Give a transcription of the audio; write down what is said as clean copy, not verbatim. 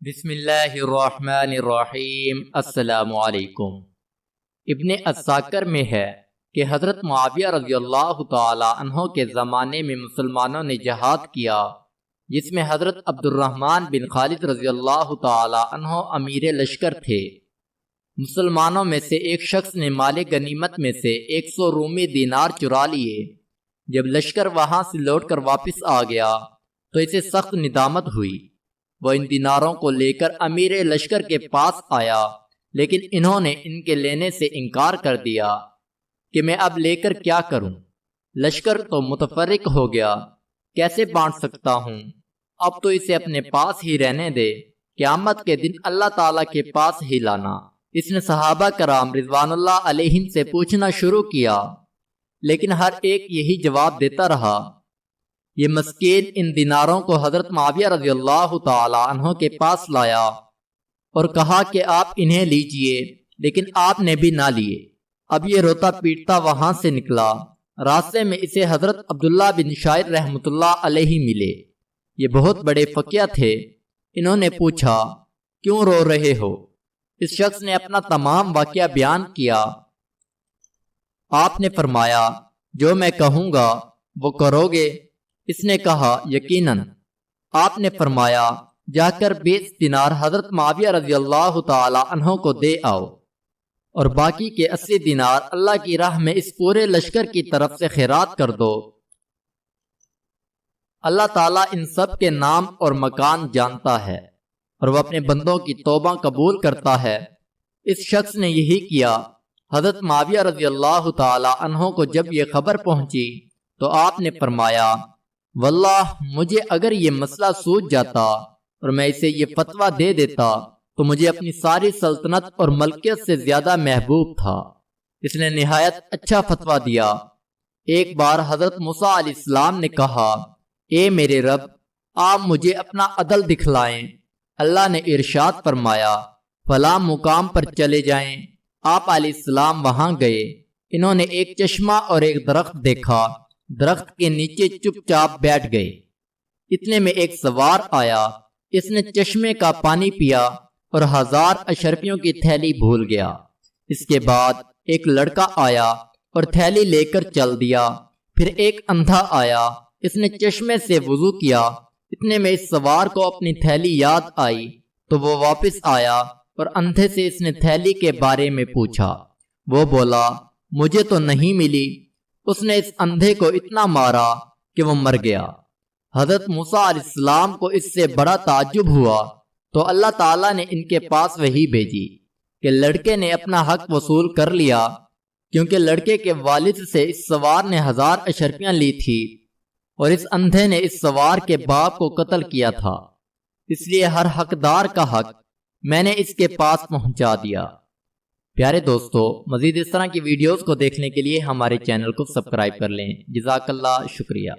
بسم اللہ الرحمن الرحیم۔ السلام علیکم۔ ابن عساکر میں ہے کہ حضرت معاویہ رضی اللہ تعالی عنہ کے زمانے میں مسلمانوں نے جہاد کیا، جس میں حضرت عبد الرحمن بن خالد رضی اللہ تعالی عنہ امیر لشکر تھے۔ مسلمانوں میں سے ایک شخص نے مال غنیمت میں سے 100 رومی دینار چرا لیے۔ جب لشکر وہاں سے لوٹ کر واپس آ گیا تو اسے سخت ندامت ہوئی۔ وہ ان دیناروں کو لے کر امیر لشکر کے پاس آیا، لیکن انہوں نے ان کے لینے سے انکار کر دیا کہ میں اب لے کر کیا کروں؟ لشکر تو متفرق ہو گیا، کیسے بانٹ سکتا ہوں؟ اب تو اسے اپنے پاس ہی رہنے دے، قیامت کے دن اللہ تعالیٰ کے پاس ہی لانا۔ اس نے صحابہ کرام رضوان اللہ علیہم سے پوچھنا شروع کیا، لیکن ہر ایک یہی جواب دیتا رہا۔ یہ مسکین ان دیناروں کو حضرت معاویہ رضی اللہ تعالی عنہ کے پاس لایا اور کہا کہ آپ انہیں لیجئے، لیکن آپ نے بھی نہ لیے۔ اب یہ روتا پیٹتا وہاں سے نکلا۔ راستے میں اسے حضرت عبداللہ بن شائر رحمۃ اللہ علیہ ملے۔ یہ بہت بڑے فقیہ تھے۔ انہوں نے پوچھا، کیوں رو رہے ہو؟ اس شخص نے اپنا تمام واقعہ بیان کیا۔ آپ نے فرمایا، جو میں کہوں گا وہ کرو گے؟ اس نے کہا، یقیناً۔ آپ نے فرمایا، جا کر 20 دینار حضرت معاویہ رضی اللہ تعالی عنہ کو دے آؤ، اور باقی کے 80 دینار اللہ کی راہ میں اس پورے لشکر کی طرف سے خیرات کر دو۔ اللہ تعالیٰ ان سب کے نام اور مکان جانتا ہے، اور وہ اپنے بندوں کی توبہ قبول کرتا ہے۔ اس شخص نے یہی کیا۔ حضرت معاویہ رضی اللہ تعالی عنہ کو جب یہ خبر پہنچی تو آپ نے فرمایا، واللہ مجھے اگر یہ مسئلہ سوچ جاتا اور میں اسے یہ فتویٰ دے دیتا تو مجھے اپنی ساری سلطنت اور ملکیت سے زیادہ محبوب تھا۔ اس نے نہایت اچھا فتویٰ دیا۔ ایک بار حضرت موسیٰ علیہ السلام نے کہا، اے میرے رب، آپ مجھے اپنا عدل دکھلائیں۔ اللہ نے ارشاد فرمایا، فلاں مقام پر چلے جائیں۔ آپ علیہ السلام وہاں گئے۔ انہوں نے ایک چشمہ اور ایک درخت دیکھا۔ درخت کے نیچے چپ چاپ بیٹھ گئے۔ اتنے میں ایک سوار آیا۔ اس نے چشمے کا پانی پیا اور 1000 اشرفیوں کی تھیلی بھول گیا۔ اس کے بعد ایک لڑکا آیا اور تھیلی لے کر چل دیا۔ پھر ایک اندھا آیا۔ اس نے چشمے سے وضو کیا۔ اتنے میں اس سوار کو اپنی تھیلی یاد آئی تو وہ واپس آیا اور اندھے سے اس نے تھیلی کے بارے میں پوچھا۔ وہ بولا، مجھے تو نہیں ملی۔ اس نے اس اندھے کو اتنا مارا کہ وہ مر گیا۔ حضرت موسیٰ علیہ السلام کو اس سے بڑا تعجب ہوا تو اللہ تعالیٰ نے ان کے پاس وحی بھیجی کہ لڑکے نے اپنا حق وصول کر لیا، کیونکہ لڑکے کے والد سے اس سوار نے 1000 اشرفیاں لی تھی اور اس اندھے نے اس سوار کے باپ کو قتل کیا تھا۔ اس لیے ہر حقدار کا حق میں نے اس کے پاس پہنچا دیا۔ پیارے دوستو، مزید اس طرح کی ویڈیوز کو دیکھنے کے لیے ہمارے چینل کو سبسکرائب کر لیں۔ جزاک اللہ، شکریہ۔